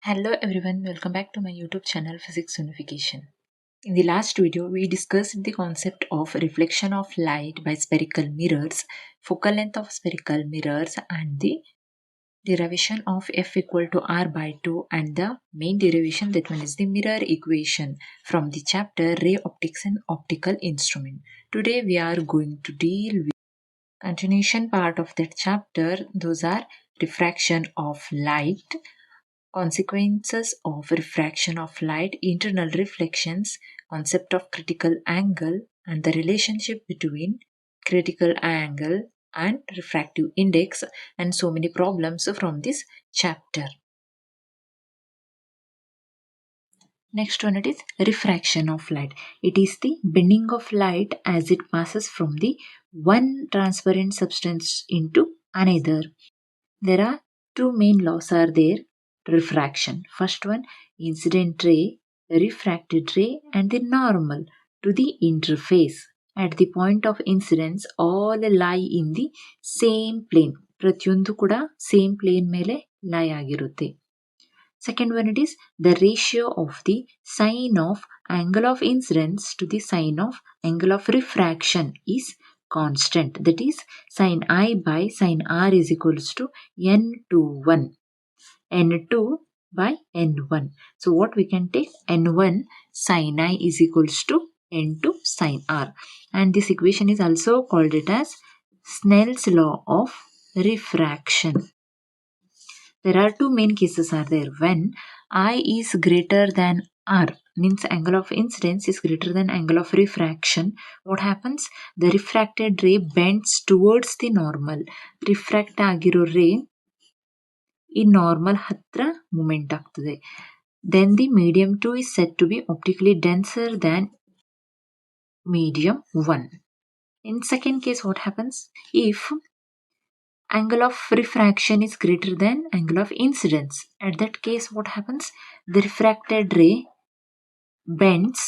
Hello everyone, welcome back to my YouTube channel Physics Unification. In the last video, we discussed the concept of reflection of light by spherical mirrors, focal length of spherical mirrors, and the derivation of F equal to R by 2, and the main derivation, that one is the mirror equation from the chapter Ray Optics and Optical Instrument. Today we are going to deal with continuation part of that chapter. Those are refraction of light, consequences of refraction of light, internal reflections, concept of critical angle, and the relationship between critical angle and refractive index, and so many problems from this chapter. Next one, it is refraction of light. It is the bending of light as it passes from the one transparent substance into another. There are two main laws are there. Refraction. First one, incident ray, refracted ray, and the normal to the interface. At the point of incidence, all lie in the same plane. ಪ್ರತಿಯೊಂದು ಕೂಡ same plane ಮೇಲೆ ಲೈ ಆಗಿರುತ್ತೆ. Second one, it is the ratio of the sine of angle of incidence to the sine of angle of refraction is constant. That is, sine I by sine R is equals to n to 1. n2 by n1. So what we can take, n1 sine I is equals to n2 sine R. And this equation is also called it as Snell's law of refraction. There are two main cases are there. When I is greater than R, means angle of incidence is greater than angle of refraction, what happens? The refracted ray bends towards the normal. Refract agiro ray ಈ normal ಹತ್ರ moment ಆಗ್ತದೆ. Then the medium 2 is said to be optically denser than medium 1. In second case, what happens? If angle of refraction is greater than angle of incidence, at that case what happens? The refracted ray bends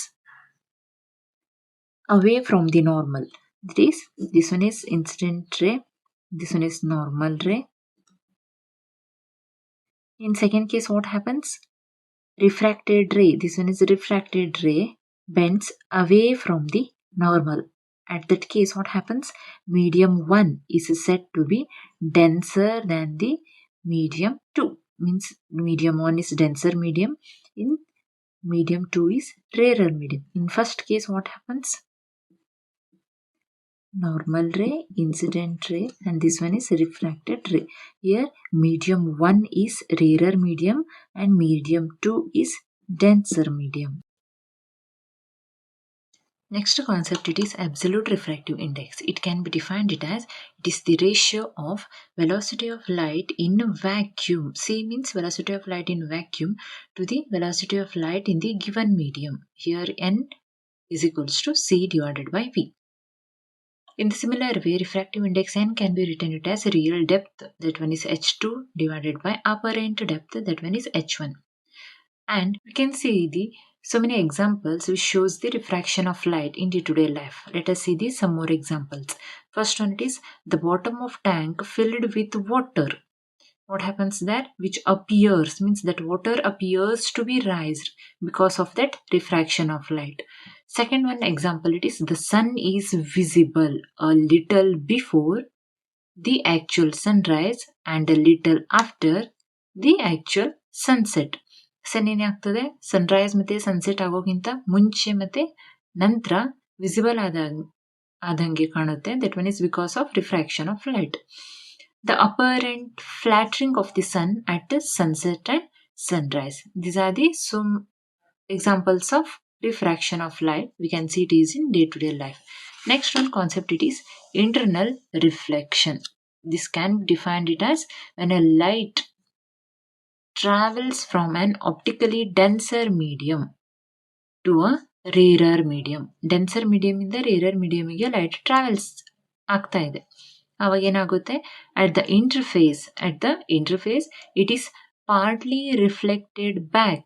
away from the normal. That is, this one is incident ray, this one is normal ray. In second case, what happens? Refracted ray, this one is refracted ray, bends away from the normal. At that case, what happens? Medium 1 is said to be denser than the medium 2. Means medium 1 is denser medium, in medium 2 is rarer medium. In first case, what happens? Normal ray, incident ray, and this one is refracted ray. Here medium 1 is rarer medium and medium 2 is denser medium. Next concept, it is absolute refractive index. It can be defined it as, it is the ratio of velocity of light in vacuum. C means velocity of light in vacuum to the velocity of light in the given medium. Here n is equals to C divided by V. In the similar way, refractive index n can be written it as real depth, that one is h2 divided by apparent depth, that one is h1. And we can see the so many examples which shows the refraction of light in day-to-day life. Let us see these some more examples. First one, it is the bottom of tank filled with water. What happens there? Which appears, means that water appears to be raised because of that refraction of light. Second one example, it is the sun is visible a little before the actual sunrise and a little after the actual sunset. ಸನ್ ಏನಾಗ್ತದೆ? Sunrise ಮತ್ತೆ sunset ಆಗೋಕ್ಕಿಂತ ಮುಂಚೆ ಮತ್ತೆ ನಂತರ visible ಆದಂಗೆ ಕಾಣುತ್ತೆ. That one is because of refraction of light. The apparent flattering of the sun at the sunset and sunrise. These are the some examples of refraction of light. We can see it is in day-to-day life. Next one concept, it is internal reflection. This can be defined it as when a light travels from an optically denser medium to a rarer medium. Denser medium ಇಂದ rarer medium ಗೆ light travels ಆಗ್ತಾ ಇದೆ. ಅವಾಗ ಏನಾಗುತ್ತೆ? At the interface, it is partly reflected back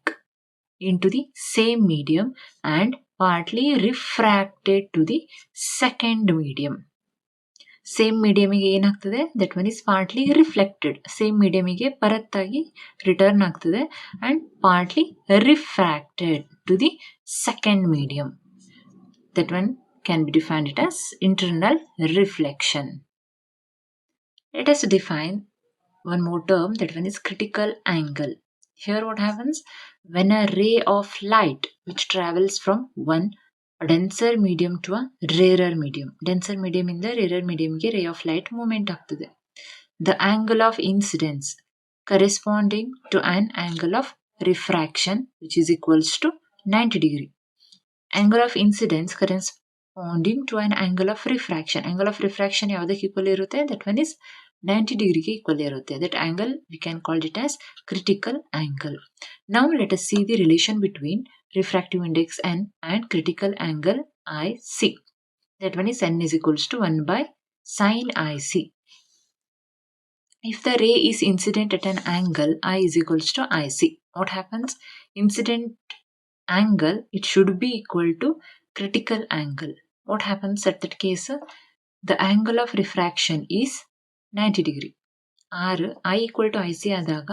into the same medium and partly refracted to the second medium. Same ಮೀಡಿಯಮಿಗೆ ಏನಾಗ್ತದೆ, that one is partly reflected. Same ಮೀಡಿಯಮಿಗೆ ಪರತ್ತಾಗಿ ರಿಟರ್ನ್ ಆಗ್ತದೆ and partly refracted to the second medium. That one can be defined it as internal reflection. Let us define one more term, that one is critical angle. Here what happens, when a ray of light which travels from one denser medium to a rarer medium, denser medium in the rarer medium ge ray of light movement ಆಗ್ತದೆ. The angle of incidence corresponding to an angle of refraction which is equals to 90 degree. Angle of incidence corresponding to an angle of refraction. Angle of refraction ಯಾವುದಕ್ಕೆ equal ಇರುತ್ತೆ, that one is 90 degree ಗೆ equal ಇರುತ್ತೆ. That angle we can call it as critical angle. Now let us see the relation between refractive index n and critical angle IC. That one is n is equals to 1 by sin IC. If the ray is incident at an angle I is equals to IC, what happens? Incident angle, it should be equal to critical angle. What happens at that case? The angle of refraction is 90 degree. R I equal to IC ಆದಾಗ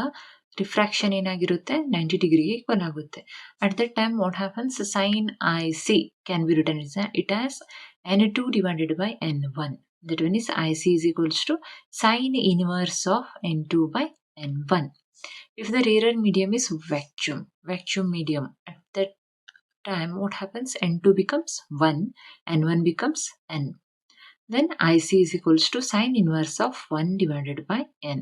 refraction ಏನಾಗಿರುತ್ತೆ, 90 ಡಿಗ್ರಿಗೆ equal ಆಗುತ್ತೆ. At that time what happens, sin IC can be written it as n2 divided by n1. That one is IC is equals to sin inverse of n2 by n1. If the rarer medium is vacuum medium, at that time what happens, n2 becomes 1, n1 becomes n. Then IC is equals to sin inverse of 1 divided by n.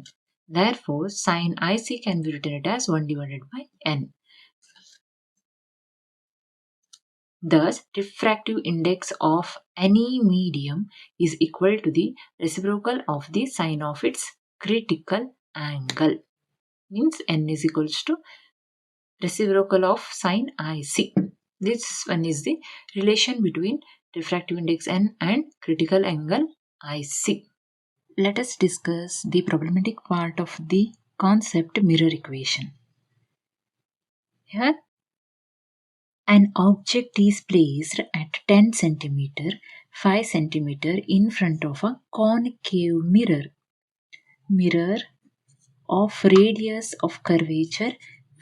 Therefore sin IC can be written it as 1 divided by n. Thus refractive index of any medium is equal to the reciprocal of the sine of its critical angle. Means n is equals to reciprocal of sin IC. This one is the relation between refractive index n and critical angle IC. Let us discuss the problematic part of the concept mirror equation. Here an object is placed at 10 cm, 5 cm in front of a concave mirror. Mirror of radius of curvature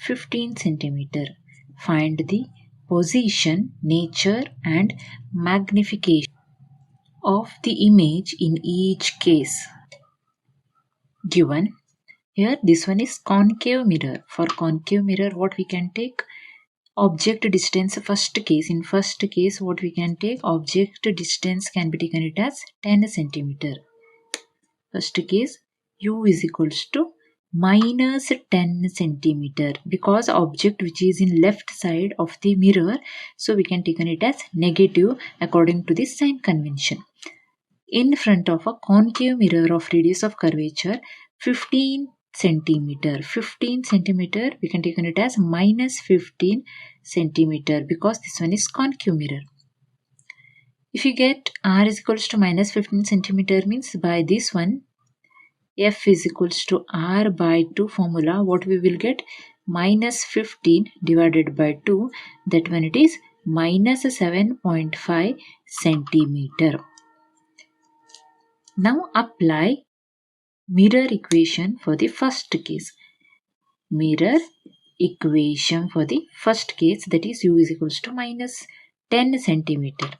15 cm. Find the position, nature and magnification of the image in each case. Given here, this one is concave mirror. For concave mirror, what we can take? Object distance first case. In first case, what we can take? Object distance can be taken it as 10 cm. First case, u is equals to minus 10 cm, because object which is in left side of the mirror, so we can take it as negative according to the sign convention. In front of a concave mirror of radius of curvature 15 centimeter. 15 centimeter, we can take it as minus 15 centimeter, because this one is concave mirror. If you get r is equals to minus 15 centimeter, means by this one f is equals to r by 2 formula, what we will get? Minus 15 divided by 2, that one it is minus 7.5 centimeter. Now apply mirror equation for the first case. Mirror equation for the first case, that is u is equals to minus 10 centimeter.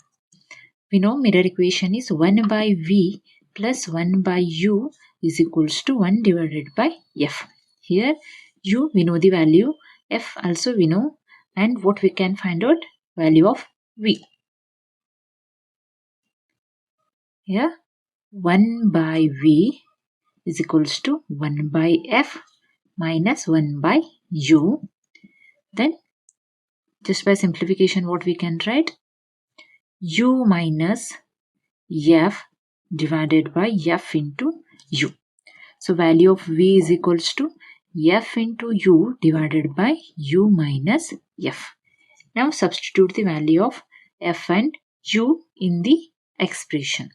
We know mirror equation is 1 by v plus 1 by u is equals to 1 divided by f. Here u we know the value, f also we know, and what we can find out? Value of v. Here 1 by v is equals to 1 by f minus 1 by u. Then just by simplification, what we can write? U minus f divided by f into u. So value of v is equals to f into u divided by u minus f. Now substitute the value of f and u in the expression.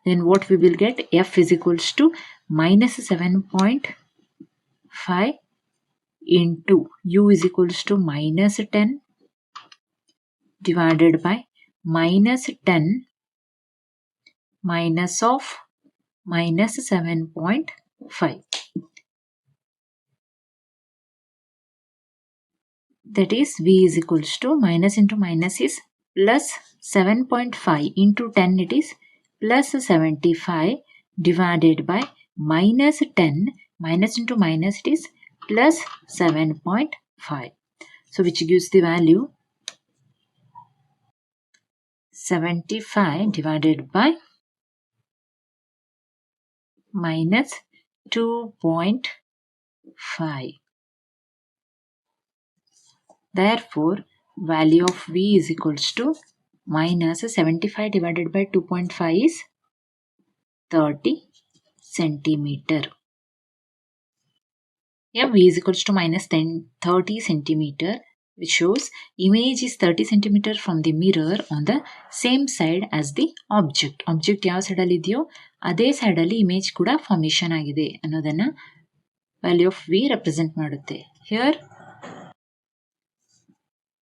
Then what we will get? F is equals to minus 7.5 into u is equals to minus 10 divided by minus 10 minus of minus 7.5. That is V is equals to minus into minus is plus 7.5 into 10 it is plus 75 divided by minus 10 minus into minus it is plus 7.5. So which gives the value 75 divided by minus 2.5. Therefore, value of V is equals to minus 75 divided by 2.5 is 30 centimeter. Here V is equals to minus 30 centimeter, which shows image is 30 centimeter from the mirror on the same side as the object. Object ಯಾವ side ಅಲ್ಲಿ ಇದೆಯೋ ಅದೇ side ಅಲ್ಲಿ image ಕೂಡ formation ಆಗಿದೆ ಅನ್ನೋದನ್ನ value of V represent ಮಾಡುತ್ತೆ. Here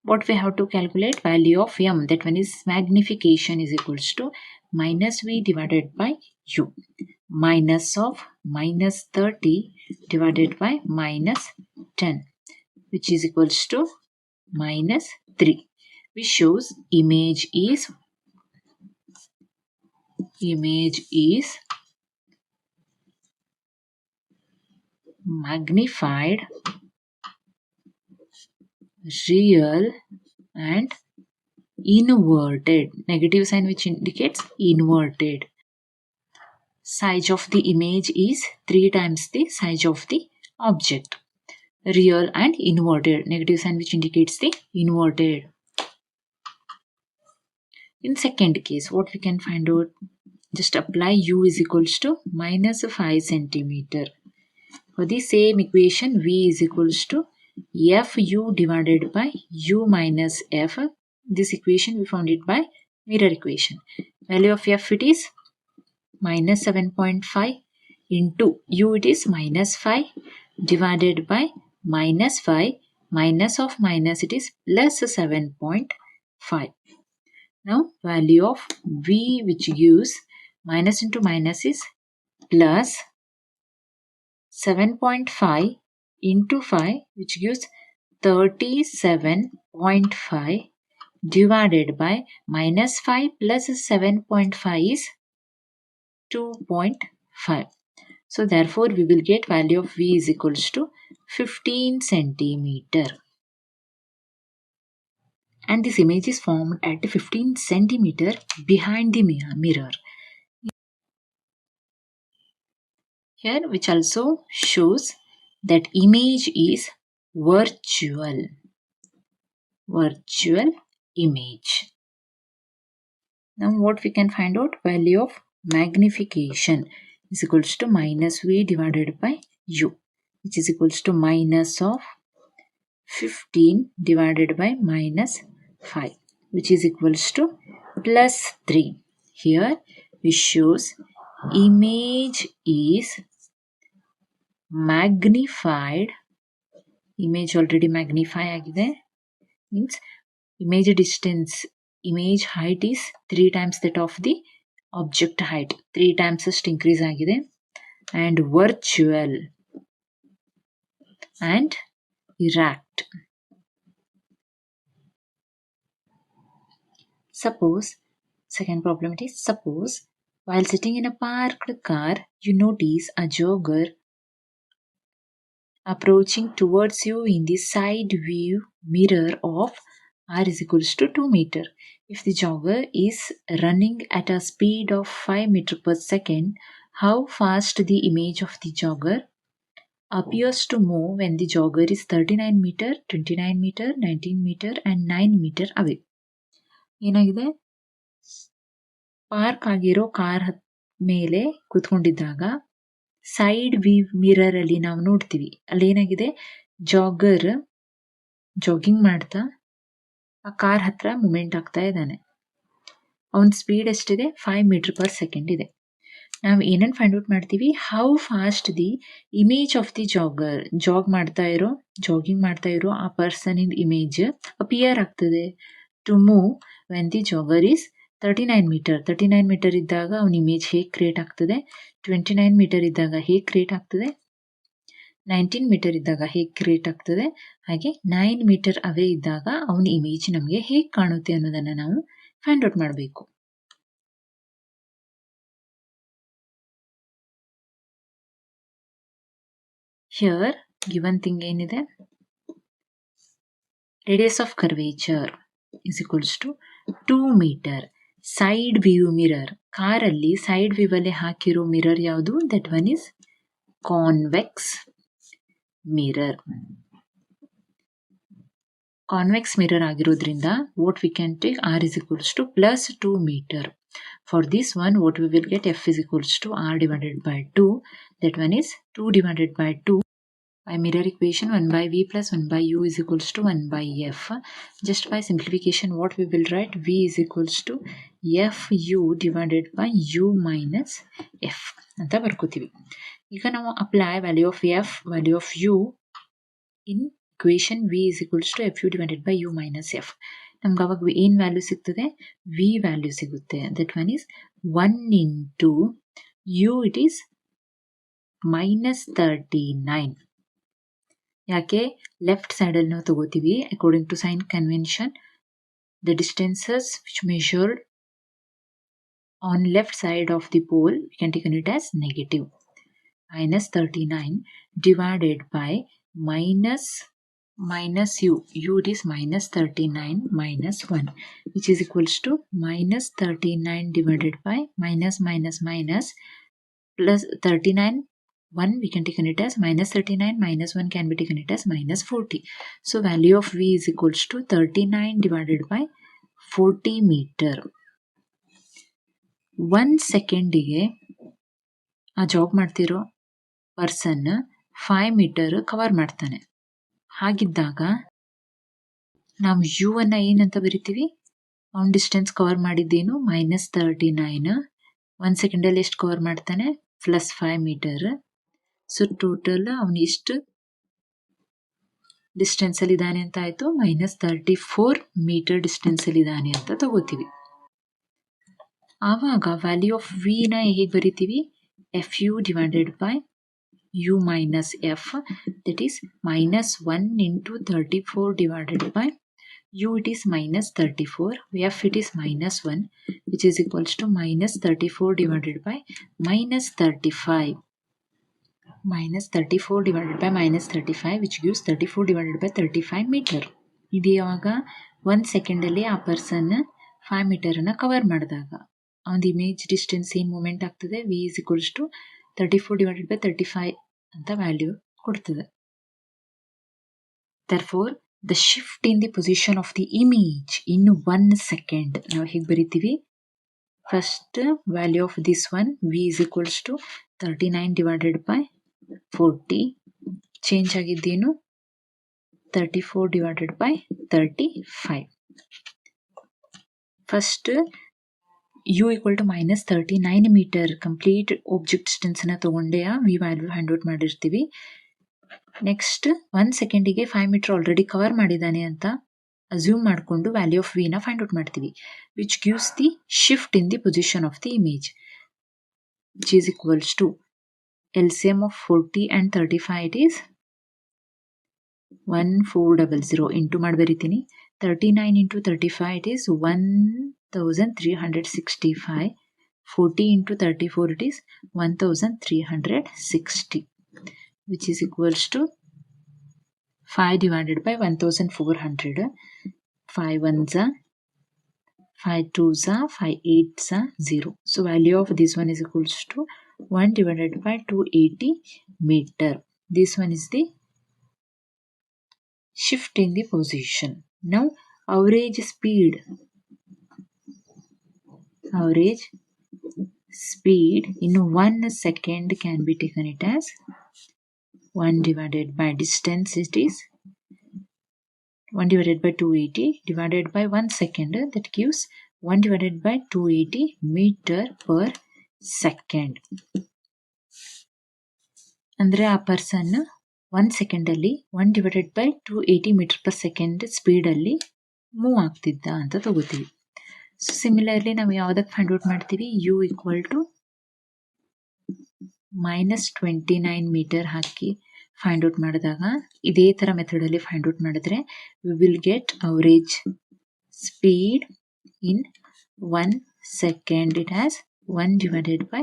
what we have to calculate, value of M, that one is magnification, is equals to minus V divided by U. Minus of minus 30 divided by minus 10, which is equals to minus 3, which shows image is magnified, real and inverted. Negative sign which indicates inverted. Size of the image is 3 times the size of the object. Real and inverted. Negative sign which indicates the inverted. In second case, what we can find out? Just apply U is equals to minus 5 centimeter. For the same equation, V is equals to Fu divided by U minus F. This equation we found it by mirror equation. Value of F it is minus 7.5 into U it is minus 5 divided by minus 5 minus of minus it is plus 7.5. Now value of V which gives minus into minus is plus 7.5 into 5 which gives 37.5 divided by minus 5 plus 7.5 is 2.5. So therefore we will get value of V is equals to 15 centimeter. And this image is formed at 15 centimeter behind the mirror. Here which also shows that image is virtual image. Now what we can find out? Value of magnification is equals to minus V divided by U, which is equals to minus of 15 divided by minus 5, which is equals to plus 3. Here which shows image is magnified. Image already magnify agide, means image distance, image height is 3 times that of the object height, 3 times ಅಷ್ಟು increase ಆಗಿದೆ. And virtual and erect. Suppose, second problem it is, suppose while sitting in a parked car, you notice a jogger approaching towards you in the side view mirror of R is equals to 2 meter. If the jogger is running at a speed of 5 meter per second, how fast the image of the jogger appears to move when the jogger is 39 meter, 29 meter, 19 meter and 9 meter away. ಏನಾಗಿದೆ, park ಆಗಿರೋ car ಮೇಲೆ ಕೂತ್ಕೊಂಡಿದ್ದಾಗ side view mirror ಅಲ್ಲಿ ನಾವು ನೋಡ್ತೀವಿ, ಅಲ್ಲಿ ಏನಾಗಿದೆ, Jagr jogging ಮಾಡ್ತಾ ಆ ಕಾರ್ ಹತ್ರ ಮೂಮೆಂಟ್ ಆಗ್ತಾ ಇದ್ದಾನೆ. ಅವನ ಸ್ಪೀಡ್ ಎಷ್ಟಿದೆ? 5 ಮೀಟರ್ ಪರ್ ಸೆಕೆಂಡ್ ಇದೆ. ನಾವು ಏನನ್ನು ಫೈಂಡ್ ಔಟ್ ಮಾಡ್ತೀವಿ? How fast the image of the jogger, jogging ಮಾಡ್ತಾ ಇರೋ ಆ ಪರ್ಸನ್ ಇನ್ ಇಮೇಜ್ ಅಪಿಯರ್ ಆಗ್ತದೆ to move when the jogger is 39 metre. 39 metre ಇದ್ದಾಗ ಅವನ ಇಮೇಜ್ ಹೇಗೆ ಕ್ರಿಯೇಟ್ ಆಗ್ತದೆ? 29 ಮೀಟರ್ ಇದ್ದಾಗ ಹೇಗೆ ಕ್ರಿಯೇಟ್ ಆಗ್ತದೆ, 19 ಮೀಟರ್ ಇದ್ದಾಗ ಹೇಗೆ ಕ್ರಿಯೇಟ್ ಆಗ್ತದೆ, ಹಾಗೆ 9 ಮೀಟರ್ ಅವೇ ಇದ್ದಾಗ ಅವನ ಇಮೇಜ್ ನಮಗೆ ಹೇಗೆ ಕಾಣುತ್ತೆ ಅನ್ನೋದನ್ನು ನಾವು ಫೈಂಡ್ ಔಟ್ ಮಾಡಬೇಕು. ಹಿಯರ್ ಗಿವನ್ ಥಿಂಗ್ ಏನಿದೆ, radius of curvature is equals to 2 metre. Side view mirror, ಕಾರಲ್ಲಿ ಸೈಡ್ ವ್ಯೂ ಅಲ್ಲಿ ಹಾಕಿರೋ ಮಿರರ್ ಯಾವುದು, that one is convex mirror. Convex mirror ಆಗಿರೋದ್ರಿಂದ what we can take, r is equals to plus 2 meter. For this one what we will get, f is equals to r divided by 2, that one is 2 divided by 2. By mirror equation 1 by v plus 1 by u is equals to 1 by f. Just by simplification what we will write, v is equals to fu divided by u minus f ಅಂತ ಬರ್ಕೋತೀವಿ. ಈಗ ನಾವು apply value of f, value of u in equation v is equals to fu divided by u minus f. ನಮ್ಗೆ ಅವಾಗ ಏನು value ಸಿಗ್ತದೆ, v value ಸಿಗುತ್ತೆ. That one is 1 into u, it is -39. ಯಾಕೆ left ಸೈಡಲ್ಲಿ ನಾವು ತಗೋತೀವಿ, according to sign convention the distances which measured on left side of the pole we can take it as negative. -39 divided by minus u it is -39 minus 1, which is equals to -39 divided by minus plus 39, 1 we can take it as -39 minus 1 can be taken it as -40. So value of v is equals to 39 divided by 40 meter. 1 ಸೆಕೆಂಡಿಗೆ ಆ job ಮಾಡ್ತಿರೋ person 5 metre cover ಮಾಡ್ತಾನೆ. ಹಾಗಿದ್ದಾಗ ನಾವು you ಅನ್ನು ಏನಂತ ಬರಿತೀವಿ, ಅವನ ಡಿಸ್ಟೆನ್ಸ್ ಕವರ್ ಮಾಡಿದ್ದೇನು -39, 1 ಸೆಕೆಂಡಲ್ಲಿ ಎಷ್ಟು ಕವರ್ ಮಾಡ್ತಾನೆ, +5 ಮೀಟರ್. ಸೊ ಟೋಟಲ್ ಅವನು ಎಷ್ಟು ಡಿಸ್ಟೆನ್ಸಲ್ಲಿ ಇದ್ದಾನೆ ಅಂತ ಆಯಿತು, -34 ಮೀಟರ್ ಡಿಸ್ಟೆನ್ಸಲ್ಲಿ ಇದ್ದಾನೆ ಅಂತ ತಗೋತೀವಿ. ಆವಾಗ ವ್ಯಾಲ್ಯೂ ಆಫ್ ವಿನ ಹೇಗೆ ಬರಿತೀವಿ, fu divided by u minus f, that is -1 into 34 divided by u, it is -34, f it is -1, which is equals to -34 divided by -35. -34 divided by -35 which gives 34 divided by 35 meter. ಇದು ಯಾವಾಗ 1 ಸೆಕೆಂಡಲ್ಲಿ ಆ person 5 ಮೀಟರನ್ನು cover ಮಾಡಿದಾಗ ಅವನ image distance ಏನು moment ಆಗ್ತದೆ, v is equals to 34 divided by 35 ಅಂತ value ಕೊಡ್ತದೆ. Therefore the shift in the position of the image in 1 second ನಾವು ಹೇಗೆ ಬರಿತೀವಿ, first value of this one v is equals to 39 divided by 40, change ಆಗಿದ್ದೇನು 34 divided by 35. ಫಸ್ಟ್ u equal to -39 metre complete object ಡಿಸ್ಟೆನ್ಸ್ನ ತೊಗೊಂಡೆ v value hand out ಮಾಡಿರ್ತೀವಿ. Next 1 ಸೆಕೆಂಡಿಗೆ 5 metre already cover ಮಾಡಿದ್ದಾನೆ ಅಂತ ಅಸ್ಯೂಮ್ ಮಾಡಿಕೊಂಡು ವ್ಯಾಲ್ಯೂ ಆಫ್ ವಿನ ಫೈಂಡ್ ಔಟ್ ಮಾಡ್ತೀವಿ, which gives the shift in the position of the image, which is equals to LCM of 40 and 35, it is 1400 into ಮಾಡಿ ಬರಿತೀನಿ. 39 into 35 it is 1365. 40 into 34 it is 1360, which is equals to 5 divided by 1400. 5 ones are 5 twos are 5 eights are 0. So value of this one is equals to 1 divided by 280 meter. This one is the shift in the position. Now average speed in 1 second can be taken it as 1 divided by distance, it is 1 divided by 280 divided by 1 second, that gives 1 divided by 280 meter per second. ಅಂದರೆ ಆ person 1 ಸೆಕೆಂಡಲ್ಲಿ 1 divided by 280 metre per second ಸ್ಪೀಡಲ್ಲಿ move ಆಗ್ತಿದ್ದ ಅಂತ ತಗೋತೀವಿ. So similarly ನಾವು ಯಾವುದಕ್ಕೆ find out ಮಾಡ್ತೀವಿ, u equal to -29 ಮೀಟರ್ ಹಾಕಿ ಫೈಂಡ್ ಔಟ್ ಮಾಡಿದಾಗ ಇದೇ ಥರ ಮೆಥಡಲ್ಲಿ ಫೈಂಡ್ ಔಟ್ ಮಾಡಿದ್ರೆ we will get average speed in 1 second. It has 1 divided by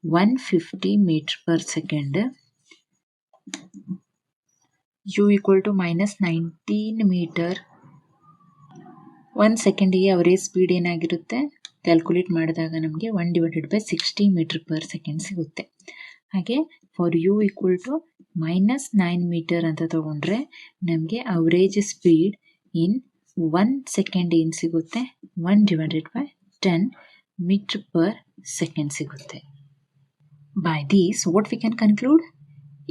150 meter per second. U equal to -19 meter. 1 ಸೆಕೆಂಡಿಗೆ ಅವರೇಜ್ ಸ್ಪೀಡ್ ಏನಾಗಿರುತ್ತೆ ಕ್ಯಾಲ್ಕುಲೇಟ್ ಮಾಡಿದಾಗ ನಮಗೆ 1 divided by 60 meter per second ಸಿಗುತ್ತೆ. ಹಾಗೆ for U equal to -9 metre ಅಂತ ತಗೊಂಡ್ರೆ ನಮಗೆ average speed in 1 second ಏನು ಸಿಗುತ್ತೆ 1 divided by 10 meter per second ಸಿಗುತ್ತೆ. By this, what we can conclude?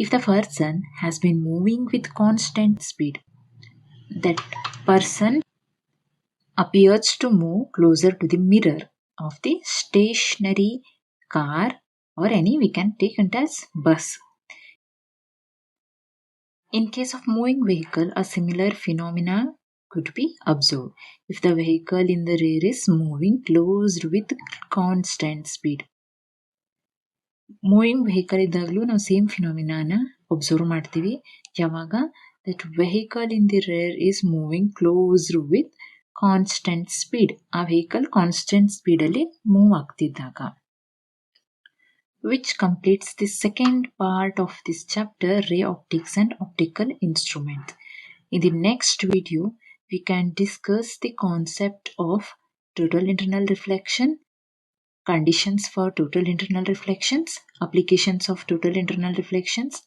If the person has been moving with constant speed, that person appears to move closer to the mirror of the stationary car or any we can take it as bus. In case of moving vehicle, a similar phenomena could be observed if the vehicle in the rear is moving closed with constant speed. Moving vehicle ಇದ್ದಾಗಲೂ ನಾವು same ಫಿನಾಮಿನಾನ observe ಮಾಡ್ತೀವಿ. ಯಾವಾಗ that vehicle in the rear is moving closed with constant speed, ಆ vehicle constant ಸ್ಪೀಡಲ್ಲಿ move ಆಗ್ತಿದ್ದಾಗ. Which completes the second part of this chapter, ray optics and optical instruments. In the next video, we can discuss the concept of total internal reflection, conditions for total internal reflections, applications of total internal reflections,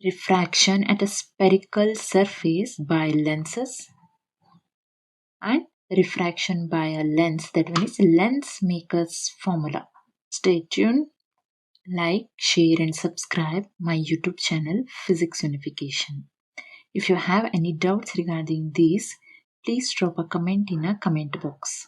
refraction at a spherical surface by lenses, and refraction by a lens, that one is lens maker's formula. Stay tuned, like, share and subscribe my YouTube channel Physics Unification. If you have any doubts regarding these, please drop a comment in a comment box.